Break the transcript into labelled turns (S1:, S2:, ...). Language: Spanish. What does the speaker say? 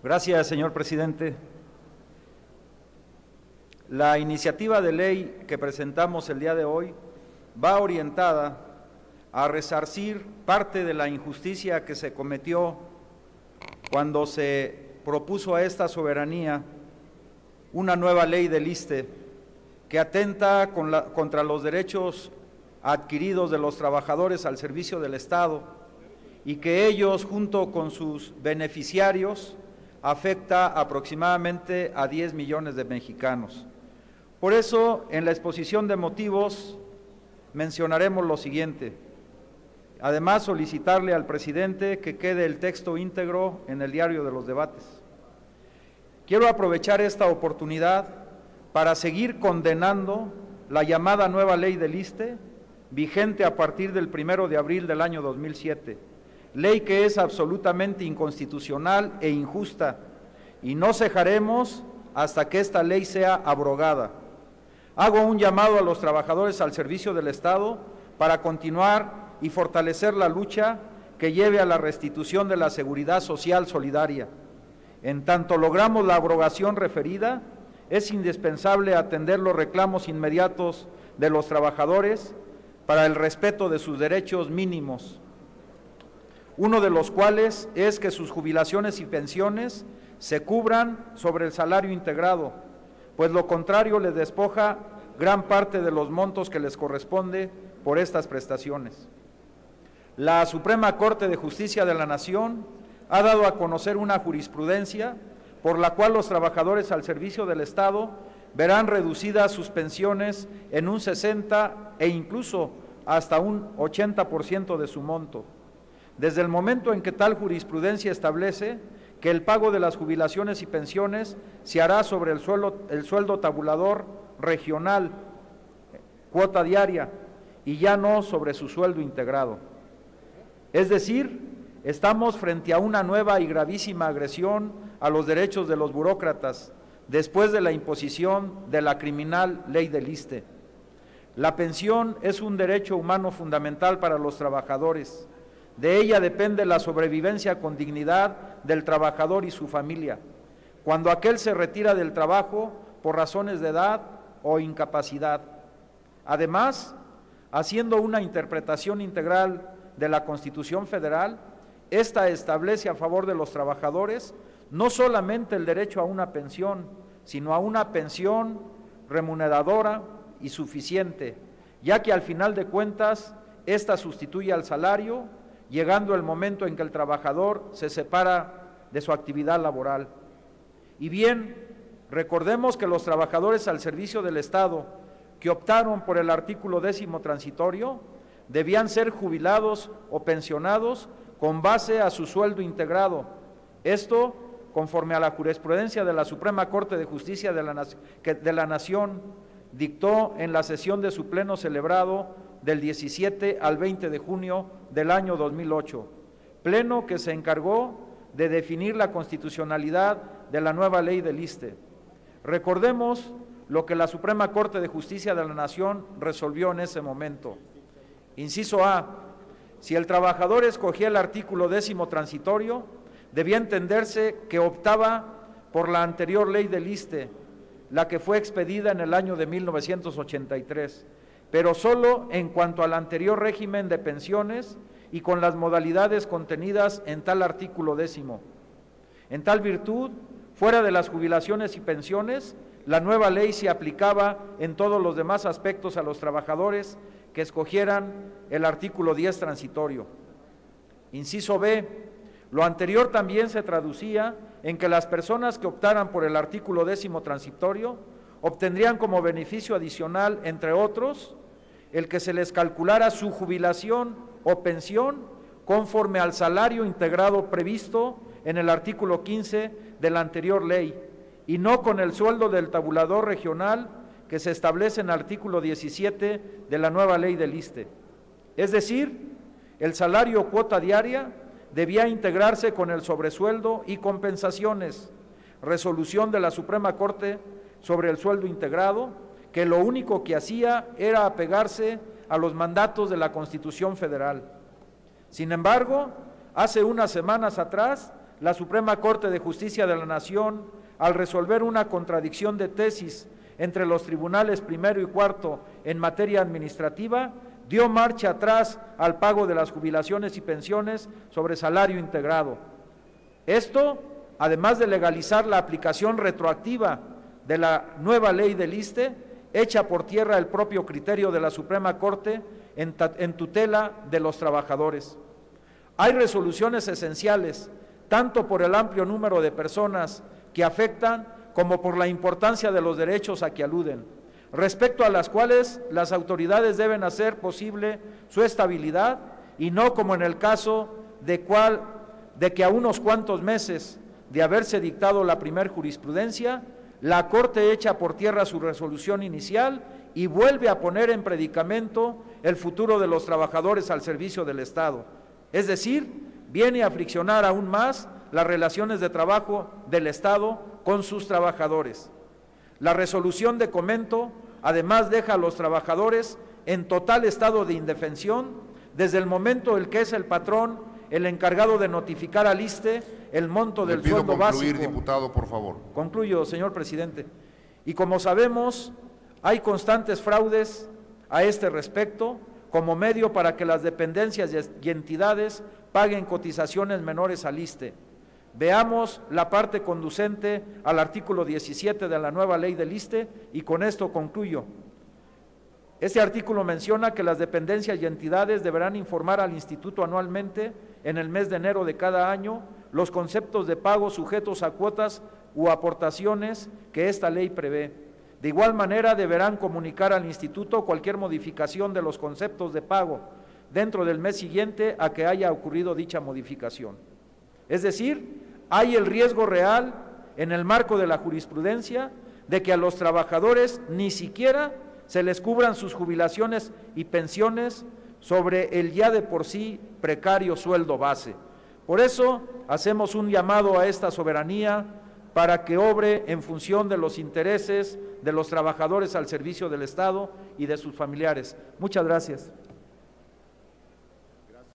S1: Gracias, señor presidente. La iniciativa de ley que presentamos el día de hoy va orientada a resarcir parte de la injusticia que se cometió cuando se propuso a esta soberanía una nueva ley del ISSSTE que atenta contra los derechos adquiridos de los trabajadores al servicio del Estado y que ellos, junto con sus beneficiarios, afecta aproximadamente a 10 millones de mexicanos. Por eso, en la exposición de motivos, mencionaremos lo siguiente. Además, solicitarle al presidente que quede el texto íntegro en el diario de los debates. Quiero aprovechar esta oportunidad para seguir condenando la llamada nueva ley del ISSSTE, vigente a partir del 1 de abril del año 2007, ley que es absolutamente inconstitucional e injusta, y no cejaremos hasta que esta ley sea abrogada. Hago un llamado a los trabajadores al servicio del Estado para continuar y fortalecer la lucha que lleve a la restitución de la seguridad social solidaria. En tanto logramos la abrogación referida, es indispensable atender los reclamos inmediatos de los trabajadores para el respeto de sus derechos mínimos, uno de los cuales es que sus jubilaciones y pensiones se cubran sobre el salario integrado, pues lo contrario les despoja gran parte de los montos que les corresponde por estas prestaciones. La Suprema Corte de Justicia de la Nación ha dado a conocer una jurisprudencia por la cual los trabajadores al servicio del Estado verán reducidas sus pensiones en un 60% e incluso hasta un 80% de su monto. Desde el momento en que tal jurisprudencia establece que el pago de las jubilaciones y pensiones se hará sobre el sueldo tabulador regional, cuota diaria, y ya no sobre su sueldo integrado. Es decir, estamos frente a una nueva y gravísima agresión a los derechos de los burócratas, después de la imposición de la criminal ley del ISSSTE. La pensión es un derecho humano fundamental para los trabajadores. De ella depende la sobrevivencia con dignidad del trabajador y su familia, cuando aquel se retira del trabajo por razones de edad o incapacidad. Además, haciendo una interpretación integral de la Constitución Federal, esta establece a favor de los trabajadores no solamente el derecho a una pensión, sino a una pensión remuneradora y suficiente, ya que al final de cuentas, esta sustituye al salario, llegando el momento en que el trabajador se separa de su actividad laboral. Y bien, recordemos que los trabajadores al servicio del Estado que optaron por el artículo 10º transitorio debían ser jubilados o pensionados con base a su sueldo integrado. Esto conforme a la jurisprudencia de la Suprema Corte de Justicia de la Nación dictó en la sesión de su pleno celebrado del 17 al 20 de junio del año 2008, pleno que se encargó de definir la constitucionalidad de la nueva ley del ISSSTE. Recordemos lo que la Suprema Corte de Justicia de la Nación resolvió en ese momento. Inciso A, si el trabajador escogía el artículo 10º transitorio, debía entenderse que optaba por la anterior ley del ISSSTE, la que fue expedida en el año de 1983, pero solo en cuanto al anterior régimen de pensiones y con las modalidades contenidas en tal artículo 10º. En tal virtud, fuera de las jubilaciones y pensiones, la nueva ley se aplicaba en todos los demás aspectos a los trabajadores que escogieran el artículo 10 transitorio. Inciso B, lo anterior también se traducía en que las personas que optaran por el artículo 10º transitorio obtendrían como beneficio adicional, entre otros, el que se les calculara su jubilación o pensión conforme al salario integrado previsto en el artículo 15 de la anterior ley, y no con el sueldo del tabulador regional que se establece en el artículo 17 de la nueva ley del ISSSTE. Es decir, el salario cuota diaria debía integrarse con el sobresueldo y compensaciones, resolución de la Suprema Corte sobre el sueldo integrado, que lo único que hacía era apegarse a los mandatos de la Constitución Federal. Sin embargo, hace unas semanas atrás la Suprema Corte de Justicia de la Nación, al resolver una contradicción de tesis entre los tribunales primero y cuarto en materia administrativa, dio marcha atrás al pago de las jubilaciones y pensiones sobre salario integrado. Esto, además de legalizar la aplicación retroactiva de la nueva ley del ISSSTE, echa por tierra el propio criterio de la Suprema Corte en tutela de los trabajadores. Hay resoluciones esenciales, tanto por el amplio número de personas que afectan como por la importancia de los derechos a que aluden, respecto a las cuales las autoridades deben hacer posible su estabilidad y no como en el caso de que a unos cuantos meses de haberse dictado la primer jurisprudencia, la Corte echa por tierra su resolución inicial y vuelve a poner en predicamento el futuro de los trabajadores al servicio del Estado. Es decir, viene a friccionar aún más las relaciones de trabajo del Estado con sus trabajadores. La resolución de comento además deja a los trabajadores en total estado de indefensión desde el momento en que es el patrón el encargado de notificar al ISSSTE el monto del sueldo básico.
S2: Le pido concluir, diputado, por favor.
S1: Concluyo, señor presidente. Y como sabemos, hay constantes fraudes a este respecto, como medio para que las dependencias y entidades paguen cotizaciones menores al ISSSTE. Veamos la parte conducente al artículo 17 de la nueva ley del ISSSTE y con esto concluyo. Este artículo menciona que las dependencias y entidades deberán informar al Instituto anualmente, en el mes de enero de cada año, los conceptos de pago sujetos a cuotas u aportaciones que esta ley prevé. De igual manera, deberán comunicar al Instituto cualquier modificación de los conceptos de pago dentro del mes siguiente a que haya ocurrido dicha modificación. Es decir, hay el riesgo real, en el marco de la jurisprudencia, de que a los trabajadores ni siquiera se les cubran sus jubilaciones y pensiones sobre el ya de por sí precario sueldo base. Por eso hacemos un llamado a esta soberanía para que obre en función de los intereses de los trabajadores al servicio del Estado y de sus familiares. Muchas gracias.